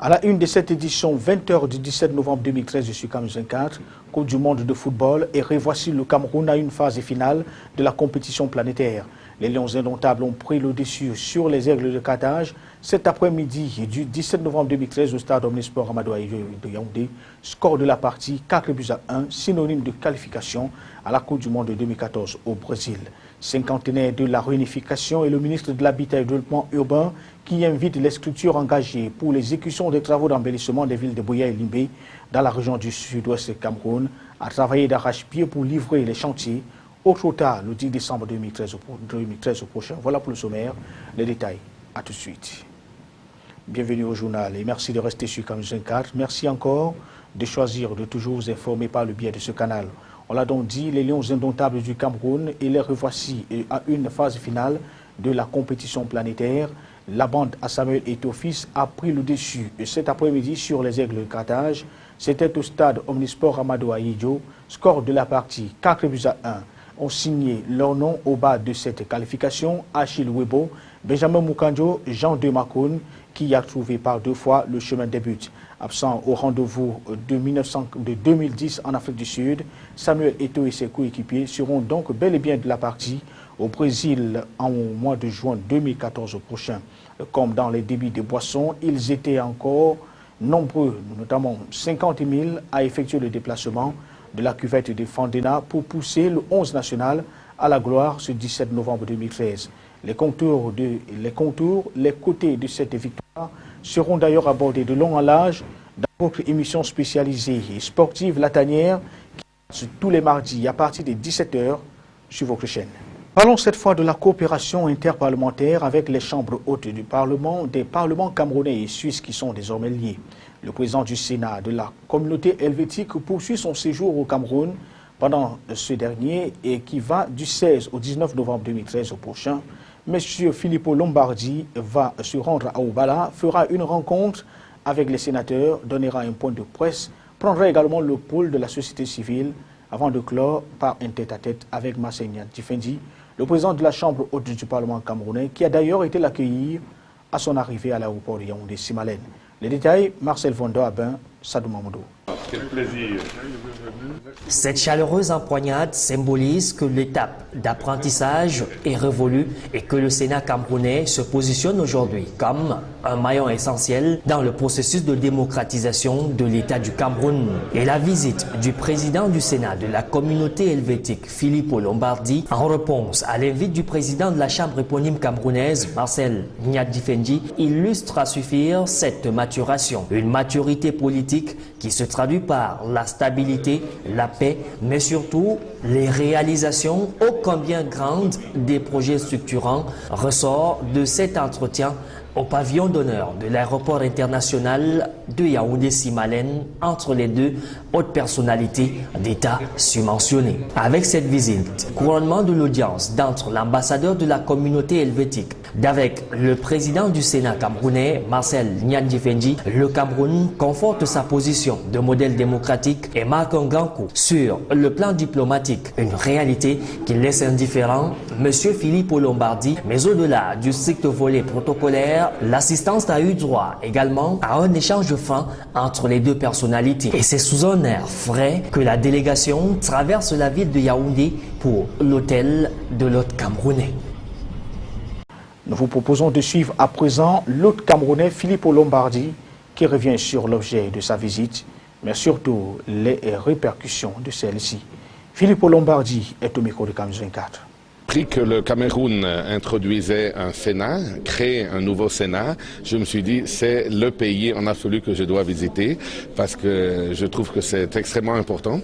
À la une de cette édition, 20h du 17 novembre 2013, je suis Camus 24, Coupe du monde de football, et revoici le Cameroun à une phase finale de la compétition planétaire. Les Lions indomptables ont pris le dessus sur les Aigles de Carthage cet après-midi du 17 novembre 2013 au stade Omnisport Amadou Ahidjo de Yaoundé. Score de la partie 4-1, synonyme de qualification à la Coupe du monde de 2014 au Brésil. Cinquantenaire de la réunification et le ministre de l'Habitat et du Développement urbain qui invite les structures engagées pour l'exécution des travaux d'embellissement des villes de Boya et Limbé dans la région du sud-ouest du Cameroun à travailler d'arrache-pied pour livrer les chantiers au trop tard le 10 décembre 2013 au prochain. Voilà pour le sommaire. Les détails, à tout de suite. Bienvenue au journal et merci de rester sur Camus 24. Merci encore de choisir de toujours vous informer par le biais de ce canal. On l'a donc dit, les Lions indomptables du Cameroun et les revoici à une phase finale de la compétition planétaire. La bande à Samuel Eto'o-Fils a pris le dessus cet après-midi sur les Aigles de Carthage. C'était au stade Omnisport Amadou Ahidjo. Score de la partie 4-1 ont signé leur nom au bas de cette qualification. Achille Webo, Benjamin Mukanjo, Jean de Makoun, qui a trouvé par deux fois le chemin des buts. Absent au rendez-vous de 2010 en Afrique du Sud, Samuel Eto'o et ses coéquipiers seront donc bel et bien de la partie au Brésil en mois de juin 2014 prochain. Comme dans les débits de boissons, ils étaient encore nombreux, notamment 50 000, à effectuer le déplacement de la cuvette de Fandena pour pousser le 11 national à la gloire ce 17 novembre 2013. Les côtés de cette victoire seront d'ailleurs abordés de long en large dans votre émission spécialisée et sportive La Tanière qui passe tous les mardis à partir de 17h sur votre chaîne. Parlons cette fois de la coopération interparlementaire avec les chambres hautes du Parlement, des parlements camerounais et suisses qui sont désormais liés. Le président du Sénat de la communauté helvétique poursuit son séjour au Cameroun pendant ce dernier et qui va du 16 au 19 novembre 2013 au prochain. Monsieur Filippo Lombardi va se rendre à Oubala, fera une rencontre avec les sénateurs, donnera un point de presse, prendra également le pôle de la société civile avant de clore par un tête-à-tête avec Massegna Tifendi, le président de la Chambre haute du Parlement camerounais, qui a d'ailleurs été l'accueillir à son arrivée à l'aéroport de Yaoundé-Simalène. Les détails, Marcel Vondo Abin, Sadou Mamoudou. Quel plaisir. Cette chaleureuse empoignade symbolise que l'étape d'apprentissage est révolue et que le Sénat camerounais se positionne aujourd'hui comme un maillon essentiel dans le processus de démocratisation de l'État du Cameroun. Et la visite du président du Sénat de la communauté helvétique, Filippo Lombardi, en réponse à l'invite du président de la Chambre éponyme camerounaise, Marcel Gnadifendi, illustre à suffire cette maturation. Une maturité politique qui se traduit par la stabilité, la paix, mais surtout les réalisations ô combien grandes des projets structurants ressort de cet entretien au pavillon d'honneur de l'aéroport international de Yaoundé-Simalène entre les deux hautes personnalités d'État subventionnées. Avec cette visite, couronnement de l'audience d'entre l'ambassadeur de la communauté helvétique d'avec le président du Sénat camerounais, Marcel Gnadifendi, le Cameroun conforte sa position de modèle démocratique et marque un grand coup sur le plan diplomatique, une réalité qui laisse indifférent M. Filippo Lombardi, mais au-delà du strict volet protocolaire, l'assistance a eu droit également à un échange franc entre les deux personnalités. Et c'est sous un air frais que la délégation traverse la ville de Yaoundé pour l'hôtel de l'hôte camerounais. Nous vous proposons de suivre à présent l'hôte camerounais Filippo Lombardi qui revient sur l'objet de sa visite, mais surtout les répercussions de celle-ci. Filippo Lombardi est au micro de Camus 24. Pris que le Cameroun introduisait un Sénat, créait un nouveau Sénat, je me suis dit c'est le pays en absolu que je dois visiter parce que je trouve que c'est extrêmement important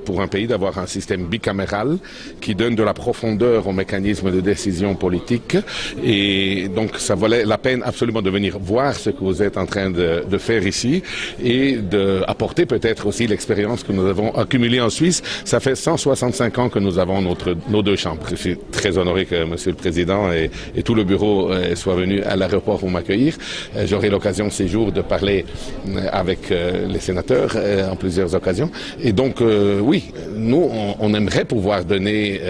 pour un pays d'avoir un système bicaméral qui donne de la profondeur aux mécanismes de décision politique et donc ça valait la peine absolument de venir voir ce que vous êtes en train de faire ici et d'apporter peut-être aussi l'expérience que nous avons accumulée en Suisse. Ça fait 165 ans que nous avons nos deux chambres. Je suis très honoré que Monsieur le Président et tout le bureau soient venus à l'aéroport pour m'accueillir. J'aurai l'occasion ces jours de parler avec les sénateurs en plusieurs occasions. Et donc, oui, oui, nous, on aimerait pouvoir donner,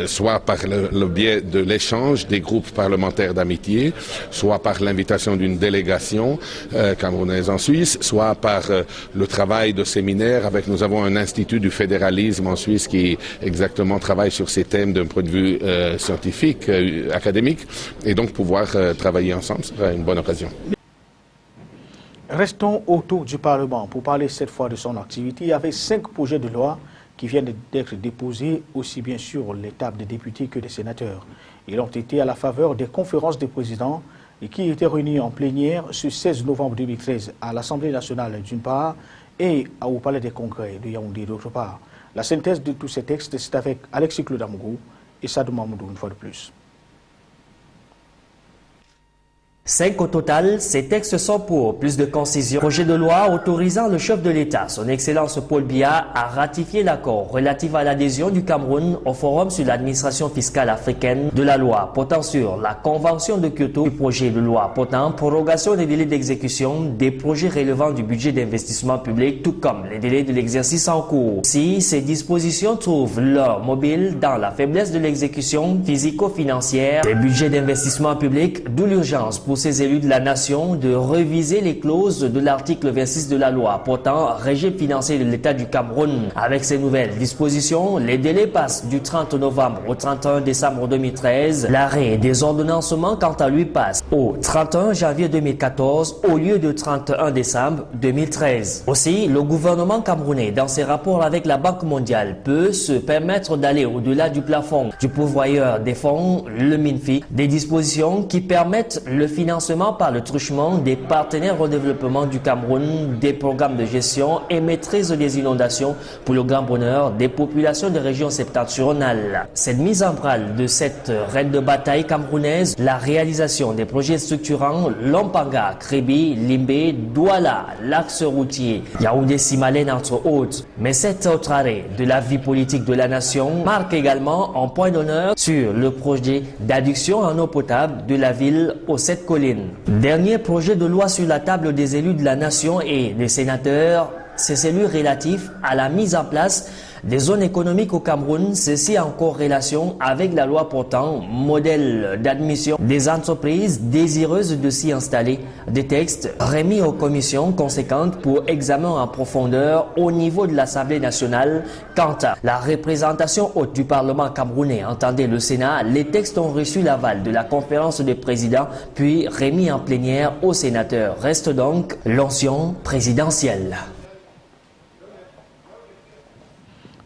soit par le biais de l'échange des groupes parlementaires d'amitié, soit par l'invitation d'une délégation camerounaise en Suisse, soit par le travail de séminaires. Nous avons un institut du fédéralisme en Suisse qui exactement travaille sur ces thèmes d'un point de vue scientifique, académique, et donc pouvoir travailler ensemble sera une bonne occasion. Restons autour du Parlement pour parler cette fois de son activité. Il y avait 5 projets de loi qui viennent d'être déposés, aussi bien sur les tables des députés que des sénateurs. Ils ont été à la faveur des conférences des présidents et qui étaient réunis en plénière ce 16 novembre 2013 à l'Assemblée nationale d'une part et au Palais des Congrès de Yaoundé d'autre part. La synthèse de tous ces textes, c'est avec Alexis Claude Amougou et Sadou Mamoudou une fois de plus. 5 au total, ces textes sont pour plus de concision. Projet de loi autorisant le chef de l'État, son Excellence Paul Biya, à ratifier l'accord relatif à l'adhésion du Cameroun au Forum sur l'administration fiscale africaine, de la loi portant sur la Convention de Kyoto, du projet de loi portant prorogation des délais d'exécution des projets relevant du budget d'investissement public, tout comme les délais de l'exercice en cours. Si ces dispositions trouvent leur mobile dans la faiblesse de l'exécution physico-financière des budgets d'investissement public, d'où l'urgence pour ces élus de la nation de réviser les clauses de l'article 26 de la loi portant régime financier de l'État du Cameroun. Avec ces nouvelles dispositions, les délais passent du 30 novembre au 31 décembre 2013. L'arrêt des ordonnancements, quant à lui, passe au 31 janvier 2014 au lieu de 31 décembre 2013. Aussi, le gouvernement camerounais, dans ses rapports avec la Banque mondiale, peut se permettre d'aller au-delà du plafond du pourvoyeur des fonds, le MINFI, des dispositions qui permettent le financement par le truchement des partenaires au développement du Cameroun, des programmes de gestion et maîtrise des inondations pour le grand bonheur des populations des régions septentrionales. Cette mise en branle de cette reine de bataille camerounaise, la réalisation des projets structurants Lompanga, Kribi, Limbé, Douala, l'axe routier, Yaoundé-Simalène entre autres. Mais cet autre arrêt de la vie politique de la nation marque également un point d'honneur sur le projet d'adduction en eau potable de la ville aux 7 collines. Dernier projet de loi sur la table des élus de la nation et des sénateurs, c'est celui relatif à la mise en place des zones économiques au Cameroun, ceci en corrélation avec la loi portant modèle d'admission des entreprises désireuses de s'y installer. Des textes remis aux commissions conséquentes pour examen en profondeur au niveau de l'Assemblée nationale. Quant à la représentation haute du Parlement camerounais, entendez le Sénat, les textes ont reçu l'aval de la conférence des présidents puis remis en plénière aux sénateurs. Reste donc l'onction présidentielle.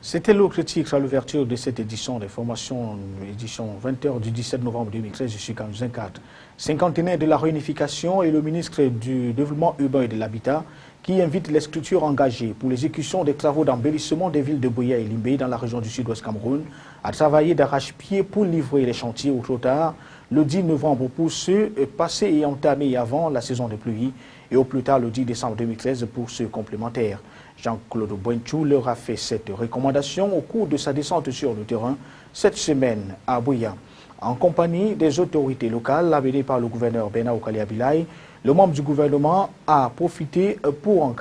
C'était l'autre titre à l'ouverture de cette édition d'information, édition 20h du 17 novembre 2013, je suis Kamuzin 4. Cinquantenaire de la réunification et le ministre du Développement urbain et de l'Habitat qui invite les structures engagées pour l'exécution des travaux d'embellissement des villes de Buea et Limbé dans la région du sud-ouest Cameroun à travailler d'arrache-pied pour livrer les chantiers au trop tard le 10 novembre pour ceux passés et entamés avant la saison des pluies et au plus tard le 10 décembre 2013 pour ceux complémentaires. Jean-Claude Boinchou leur a fait cette recommandation au cours de sa descente sur le terrain cette semaine à Buea. En compagnie des autorités locales amenées par le gouverneur Bernard Okali-Abilai, le membre du gouvernement a profité pour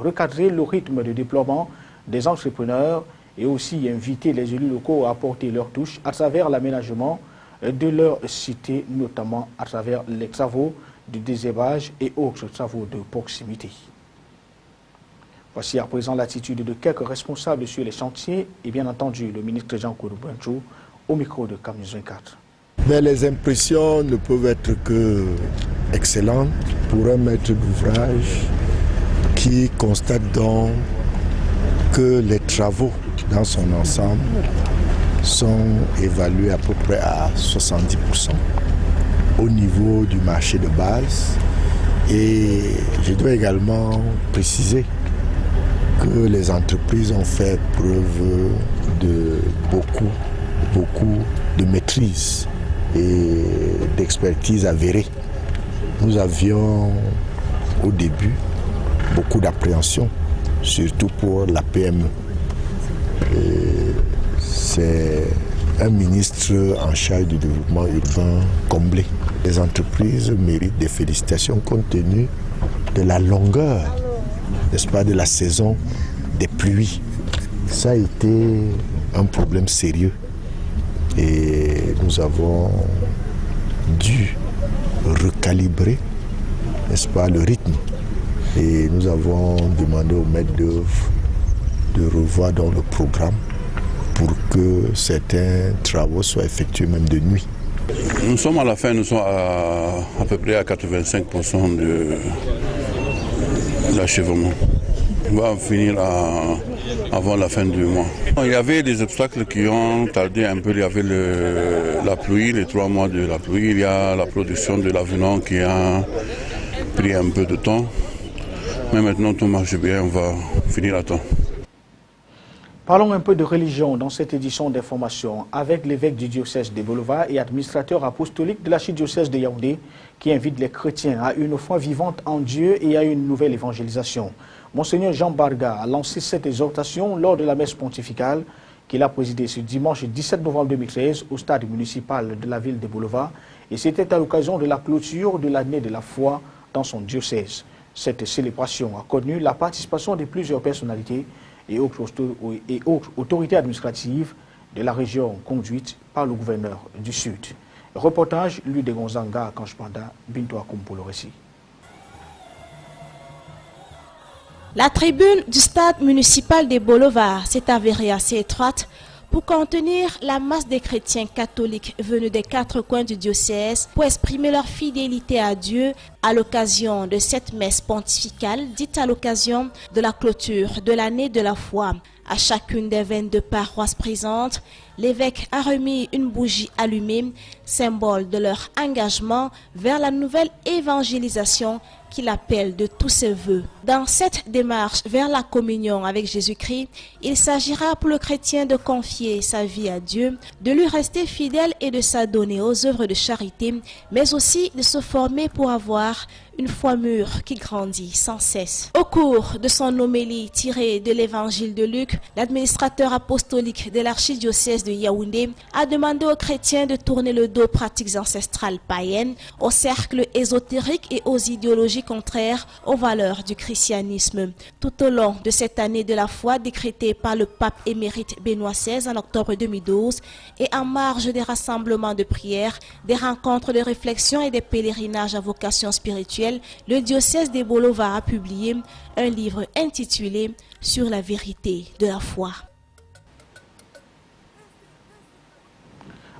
recadrer le rythme de déploiement des entrepreneurs et aussi inviter les élus locaux à apporter leur touche à travers l'aménagement de leur cité, notamment à travers les travaux de désherbage et autres travaux de proximité. Voici à présent l'attitude de quelques responsables sur les chantiers et bien entendu le ministre Jean-Claude Boinchou au micro de Kamuzin 4. Mais les impressions ne peuvent être que excellentes pour un maître d'ouvrage qui constate donc que les travaux dans son ensemble sont évalués à peu près à 70% au niveau du marché de base. Et je dois également préciser que les entreprises ont fait preuve de beaucoup de maîtrise et d'expertise avérée. Nous avions au début beaucoup d'appréhension, surtout pour la PME. C'est un ministre en charge du développement urbain comblé. Les entreprises méritent des félicitations compte tenu de la longueur, n'est-ce pas, de la saison des pluies Ça a été un problème sérieux et nous avons dû recalibrer, n'est-ce pas, le rythme. Et nous avons demandé au maître d'œuvre de revoir dans le programme pour que certains travaux soient effectués même de nuit. Nous sommes à la fin, nous sommes à peu près à 85% de l'achèvement. On va finir avant la fin du mois. Il y avait des obstacles qui ont tardé un peu. Il y avait la pluie, les 3 mois de la pluie. Il y a la production de l'avenant qui a pris un peu de temps. Mais maintenant tout marche bien, on va finir à temps. Parlons un peu de religion dans cette édition d'information avec l'évêque du diocèse de Bolova et administrateur apostolique de l'archidiocèse de Yaoundé qui invite les chrétiens à une foi vivante en Dieu et à une nouvelle évangélisation. Monseigneur Jean Barga a lancé cette exhortation lors de la messe pontificale qu'il a présidée ce dimanche 17 novembre 2013 au stade municipal de la ville de Bolova et c'était à l'occasion de la clôture de l'année de la foi dans son diocèse. Cette célébration a connu la participation de plusieurs personnalités et autres autorités administratives de la région conduite par le gouverneur du Sud. Reportage, lui de Gonzanga, Kanchpanda, Binto Akoum pour le récit. La tribune du stade municipal de Bolova s'est avérée assez étroite pour contenir la masse des chrétiens catholiques venus des 4 coins du diocèse pour exprimer leur fidélité à Dieu à l'occasion de cette messe pontificale dite à l'occasion de la clôture de l'année de la foi. À chacune des 22 paroisses présentes, l'évêque a remis une bougie allumée, symbole de leur engagement vers la nouvelle évangélisation qu'il appelle de tous ses voeux. Dans cette démarche vers la communion avec Jésus-Christ, il s'agira pour le chrétien de confier sa vie à Dieu, de lui rester fidèle et de s'adonner aux œuvres de charité, mais aussi de se former pour avoir une foi mûre qui grandit sans cesse. Au cours de son homélie tirée de l'évangile de Luc, l'administrateur apostolique de l'archidiocèse de Yaoundé a demandé aux chrétiens de tourner le dos aux pratiques ancestrales païennes, aux cercles ésotériques et aux idéologies contraires aux valeurs du christianisme. Tout au long de cette année de la foi décrétée par le pape émérite Benoît XVI en octobre 2012 et en marge des rassemblements de prière, des rencontres de réflexion et des pèlerinages à vocation spirituelle, le diocèse de Bolova a publié un livre intitulé « Sur la vérité de la foi ».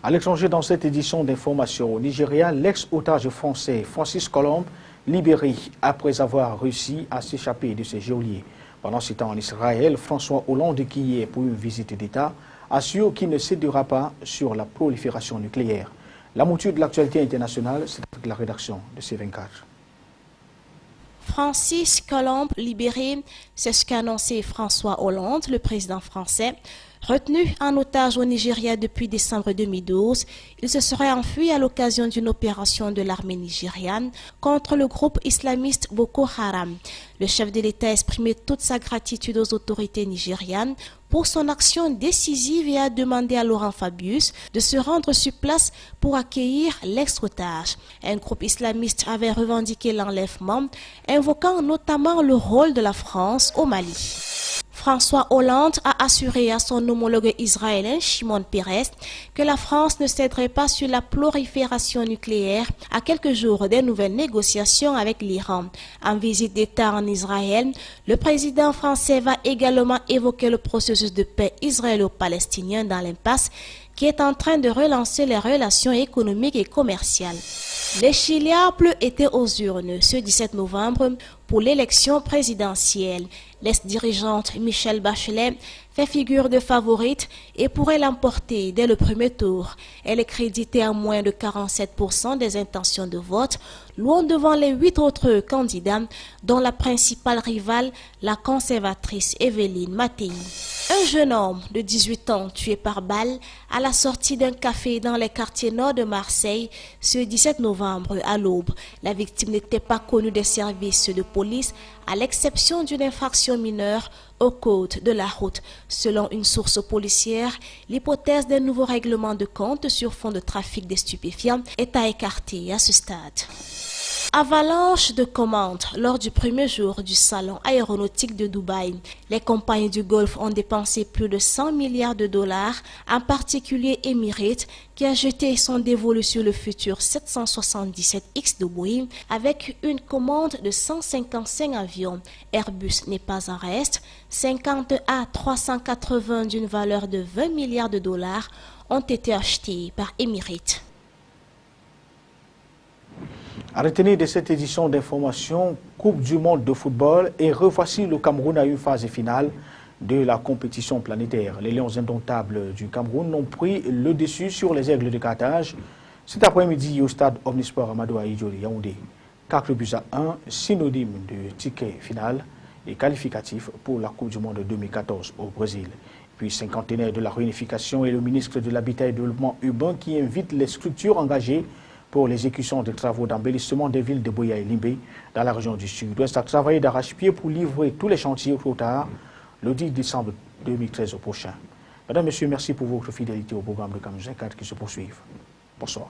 À l'étranger, dans cette édition d'information au Nigeria, l'ex-otage français Francis Colombe, libéré après avoir réussi à s'échapper de ses geôliers. Pendant ce temps en Israël, François Hollande, qui y est pour une visite d'État, assure qu'il ne cédera pas sur la prolifération nucléaire. La mouture de l'actualité internationale, c'est avec la rédaction de C24. Francis Colombe libéré, c'est ce qu'a annoncé François Hollande, le président français. Retenu en otage au Nigeria depuis décembre 2012, il se serait enfui à l'occasion d'une opération de l'armée nigériane contre le groupe islamiste Boko Haram. Le chef de l'État a exprimé toute sa gratitude aux autorités nigérianes pour son action décisive et a demandé à Laurent Fabius de se rendre sur place pour accueillir l'ex-otage. Un groupe islamiste avait revendiqué l'enlèvement, invoquant notamment le rôle de la France au Mali. François Hollande a assuré à son homologue israélien Shimon Peres que la France ne céderait pas sur la prolifération nucléaire à quelques jours des nouvelles négociations avec l'Iran. En visite d'État en Israël, le président français va également évoquer le processus de paix israélo-palestinien dans l'impasse qui est en train de relancer les relations économiques et commerciales. Les Chiliables étaient aux urnes ce 17 novembre pour l'élection présidentielle. L'ex-dirigeante Michelle Bachelet fait figure de favorite et pourrait l'emporter dès le premier tour. Elle est créditée à moins de 47% des intentions de vote, loin devant les 8 autres candidats, dont la principale rivale, la conservatrice Evelyne Mattei. Un jeune homme de 18 ans tué par balle à la sortie d'un café dans les quartiers nord de Marseille ce 17 novembre à l'aube. La victime n'était pas connue des services de police, à l'exception d'une infraction mineure au code de la route. Selon une source policière, l'hypothèse d'un nouveau règlement de compte sur fond de trafic de stupéfiants est à écarter à ce stade. Avalanche de commandes lors du premier jour du salon aéronautique de Dubaï. Les compagnies du Golfe ont dépensé plus de 100 milliards de dollars, en particulier Emirates, qui a jeté son dévolu sur le futur 777X de Boeing avec une commande de 155 avions. Airbus n'est pas en reste. 50 A380 d'une valeur de 20 milliards de dollars ont été achetés par Emirates. À retenir de cette édition d'information, Coupe du monde de football, et revoici le Cameroun à une phase finale de la compétition planétaire. Les Lions indomptables du Cameroun ont pris le dessus sur les Aigles de Carthage cet après-midi au stade Omnisport Amadou Ahidjo-Yaoundé. Yaoundé. 4 buts à 1, synonyme de ticket final et qualificatif pour la Coupe du monde 2014 au Brésil. Puis cinquantenaire de la réunification et le ministre de l'Habitat et du Développement urbain qui invite les structures engagées pour l'exécution des travaux d'embellissement des villes de Boya et Limbé dans la région du Sud-Ouest à travailler d'arrache-pied pour livrer tous les chantiers au trop tard le 10 décembre 2013 au prochain. Mesdames, Messieurs, merci pour votre fidélité au programme de Camus 4 qui se poursuivent. Bonsoir.